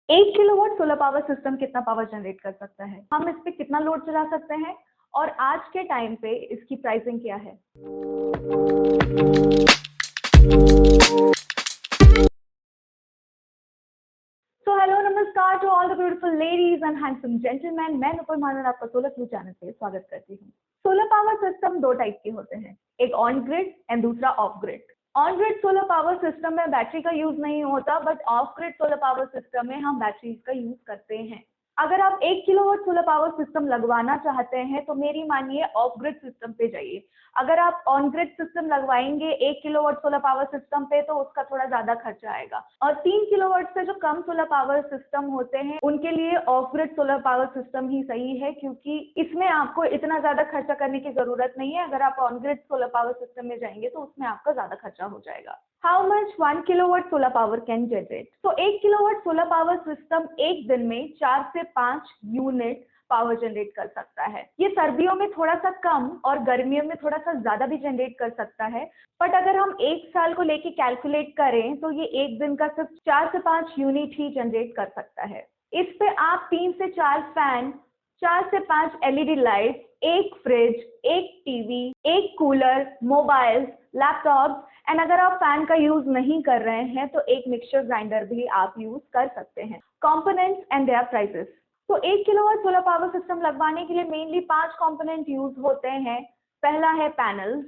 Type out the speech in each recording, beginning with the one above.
1 kilowatt solar power system कितना power generate कर सकता है, हम इस पे कितना लोड चला सकते हैं और आज के टाइम पे इसकी प्राइसिंग क्या है। सो हेलो नमस्कार to all the beautiful ladies and handsome gentleman. मैं नुपुर मानन आपका सोलर फ्लू चैनल पे स्वागत करती हूँ। सोलर पावर सिस्टम दो टाइप के होते हैं, एक ऑन ग्रिड एंड दूसरा of grid. On grid solar power system में बैटरी का यूज नहीं होता, but of grid solar power system में हम बैटरीज का यूज करते हैं। अगर आप 1 किलोवाट सोलर पावर सिस्टम लगवाना चाहते हैं तो मेरी मानिए ऑफ ग्रिड सिस्टम पे जाइए। अगर आप ऑन ग्रिड सिस्टम लगवाएंगे 1 किलोवाट सोलर पावर सिस्टम पे तो उसका थोड़ा ज्यादा खर्चा आएगा, और 3 किलोवाट से जो कम सोलर पावर सिस्टम होते हैं उनके लिए off grid solar power system ही सही है, क्योंकि इसमें आपको इतना ज्यादा खर्चा करने की जरूरत नहीं है। अगर आप on grid solar power system में जाएंगे तो उसमें आपका ज्यादा खर्चा हो जाएगा। How much 1 kilowatt solar power can generate? तो 1 किलोवाट सोलर पावर सिस्टम एक दिन में 4 से 5 यूनिट पावर जनरेट कर सकता है। ये सर्दियों में थोड़ा सा कम और गर्मियों में थोड़ा सा ज्यादा भी जनरेट कर सकता है, बट अगर हम एक साल को लेके कैलकुलेट करें तो ये एक दिन का सिर्फ 4 से 5 यूनिट ही जनरेट कर सकता है। इस पे आप 3 से 4 फैन, 4 से 5 एलईडी लाइट, एक फ्रिज, एक टीवी, एक कूलर, मोबाइल, लैपटॉप एंड अगर आप फैन का यूज नहीं कर रहे हैं तो एक मिक्सचर ग्राइंडर भी आप यूज कर सकते हैं। Components and their prices. तो 1 किलोवाट सोलर पावर सिस्टम लगवाने के लिए मेनली 5 कंपोनेंट यूज होते हैं। पहला है panels,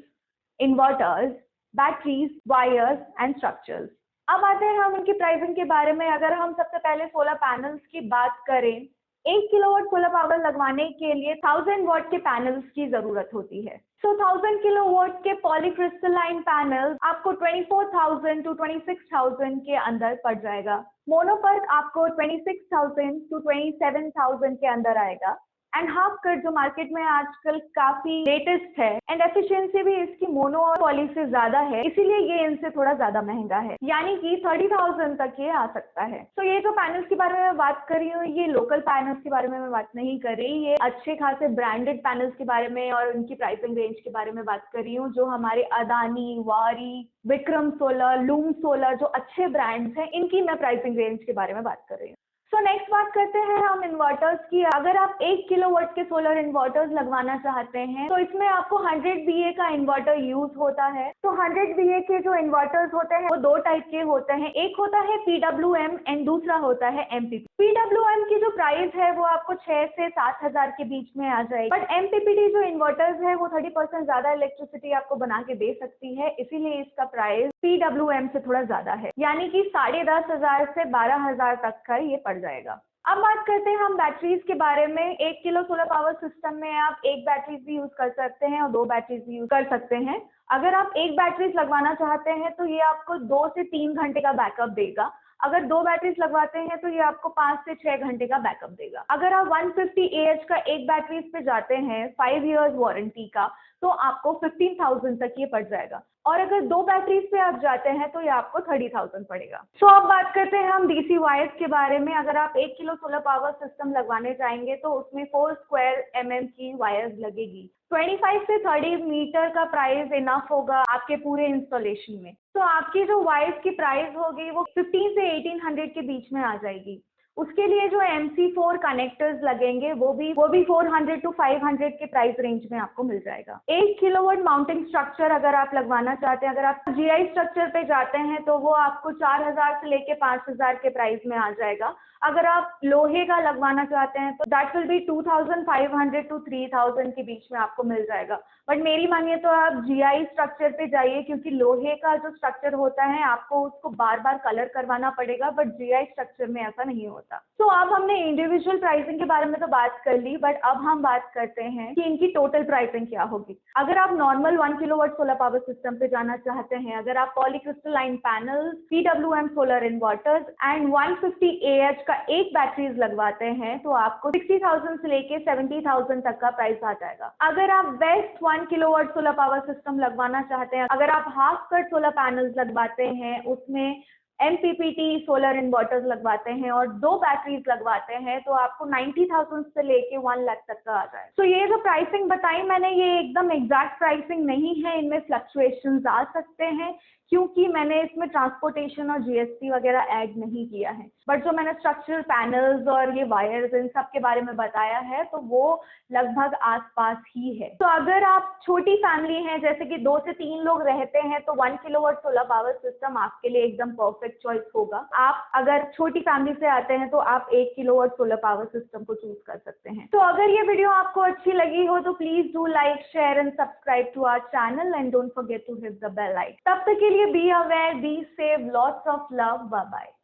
inverters, batteries, wires and structures. अब आते हैं हम इनकी प्राइसिंग के बारे में। अगर हम सबसे पहले सोलर पैनल्स की बात करें, 1 किलोवाट सोलर पावर लगवाने के लिए 1000 वॉट के पैनल्स की जरूरत होती है। सो 1000 किलोवाट के पॉलीक्रिस्टलाइन पैनल आपको 24,000 to 26,000 के अंदर पड़ जाएगा। मोनोपर्क आपको 26,000 to 27,000 के अंदर आएगा। एंड हाफ कट जो मार्केट में आजकल काफी लेटेस्ट है एंड एफिशिएंसी भी इसकी मोनो और पॉली से ज्यादा है, इसीलिए ये इनसे थोड़ा ज्यादा महंगा है, यानी कि 30,000 तक ये आ सकता है। तो ये जो पैनल्स के बारे में मैं बात कर रही हूँ, ये लोकल पैनल्स के बारे में मैं बात नहीं कर रही, ये अच्छे खासे ब्रांडेड पैनल्स के बारे में और उनकी प्राइसिंग रेंज के बारे में बात कर रही हूँ, जो हमारे अदानी, वारी, विक्रम सोलर, लूम सोलर जो अच्छे ब्रांड्स हैं, इनकी मैं प्राइसिंग रेंज के बारे में बात कर रही हूँ। तो नेक्स्ट बात करते हैं हम इन्वर्टर्स की। अगर आप 1 किलोवाट के सोलर इन्वर्टर्स लगवाना चाहते हैं तो इसमें आपको 100 VA का इन्वर्टर यूज होता है। तो 100 VA के जो इन्वर्टर्स होते हैं वो दो टाइप के होते हैं, एक होता है PWM एंड दूसरा होता है MPPT। PWM की जो प्राइस है वो आपको 6 से 7,000 के बीच में आ जाएगी, बट MPPT जो इन्वर्टर्स है वो 30% ज्यादा इलेक्ट्रिसिटी आपको बना के दे सकती है, इसीलिए इसका प्राइस PWM से थोड़ा ज्यादा है, यानी कि 10,500 से 12,000 तक का ये पड़ जाएगा। अब बात करते हैं हम बैटरीज के बारे में। 1 किलो सोलर पावर सिस्टम में आप एक बैटरीज भी यूज कर सकते हैं और 2 बैटरीज भी यूज कर सकते हैं। अगर आप एक बैटरीज लगवाना चाहते हैं तो ये आपको 2 से 3 घंटे का बैकअप देगा। अगर 2 बैटरीज लगवाते हैं तो ये आपको 5 से 6 घंटे का बैकअप देगा। अगर आप 150 AH का एक बैटरीज पे जाते हैं 5 इयर्स वारंटी का, तो आपको 15,000 तक ये पड़ जाएगा, और अगर 2 बैटरीज पे आप जाते हैं तो ये आपको 30,000 पड़ेगा। सो अब बात करते हैं हम DC वायर्स के बारे में। अगर आप 1 किलो सोलर पावर सिस्टम लगवाने चाहेंगे तो उसमें 4 स्क्वायर mm की वायर्स लगेगी। 25 से 30 मीटर का प्राइस इनफ होगा आपके पूरे इंस्टॉलेशन में। तो आपकी जो वायर्स की प्राइस होगी वो 15 से 1800 के बीच में आ जाएगी। उसके लिए जो MC4 कनेक्टर्स लगेंगे वो भी 400 to 500 के प्राइस रेंज में आपको मिल जाएगा। 1 किलोवाट माउंटिंग स्ट्रक्चर अगर आप लगवाना चाहते हैं, अगर आप GI स्ट्रक्चर पे जाते हैं तो वो आपको 4,000 से लेके 5,000 के प्राइस में आ जाएगा। अगर आप लोहे का लगवाना चाहते हैं तो दैट विल बी 2,500 to 3,000 के बीच में आपको मिल जाएगा। बट मेरी मानिए तो आप GI स्ट्रक्चर पे जाइए, क्योंकि लोहे का जो स्ट्रक्चर होता है आपको उसको बार बार कलर करवाना पड़ेगा, बट GI स्ट्रक्चर में ऐसा नहीं होता। तो अब हमने इंडिविजुअल प्राइसिंग के बारे में तो बात कर ली, बट अब हम बात करते हैं कि इनकी टोटल प्राइसिंग क्या होगी। अगर आप normal 1 kilowatt solar power system पे जाना चाहते हैं, अगर आप polycrystalline panels, PWM solar inverters and 150 AH का एक बैटरीज लगवाते हैं तो आपको 60,000 से लेके 70,000 तक का प्राइस आ जाएगा। अगर आप best 1 kilowatt solar power system लगवाना चाहते हैं, अगर आप हाफ कट सोलर पैनल्स लगवाते हैं, उसमें MPPT सोलर इन्वर्टर्स लगवाते हैं और 2 बैटरीज लगवाते हैं तो आपको 90,000 से लेके 1 लाख तक का आ जाए। तो ये जो प्राइसिंग बताई मैंने, ये एकदम एग्जैक्ट प्राइसिंग नहीं है, इनमें फ्लक्चुएशंस आ सकते हैं, क्योंकि मैंने इसमें ट्रांसपोर्टेशन और जीएसटी वगैरह ऐड नहीं किया है। बट जो मैंने स्ट्रक्चरल पैनल्स और ये वायर्स इन सब के बारे में बताया है तो वो लगभग आसपास ही है। तो अगर आप छोटी फैमिली हैं, जैसे कि 2 से 3 लोग रहते हैं, तो 1 किलोवाट सोलर पावर सिस्टम आपके लिए एकदम परफेक्ट चॉइस होगा। आप अगर छोटी फैमिली से आते हैं तो आप 1 किलोवाट सोलर पावर सिस्टम को चूज कर सकते हैं। तो अगर ये वीडियो आपको अच्छी लगी हो तो please do like, share and subscribe to our channel and don't forget to hit the bell icon. तब तक के लिए be aware, be safe, lots of love, bye bye.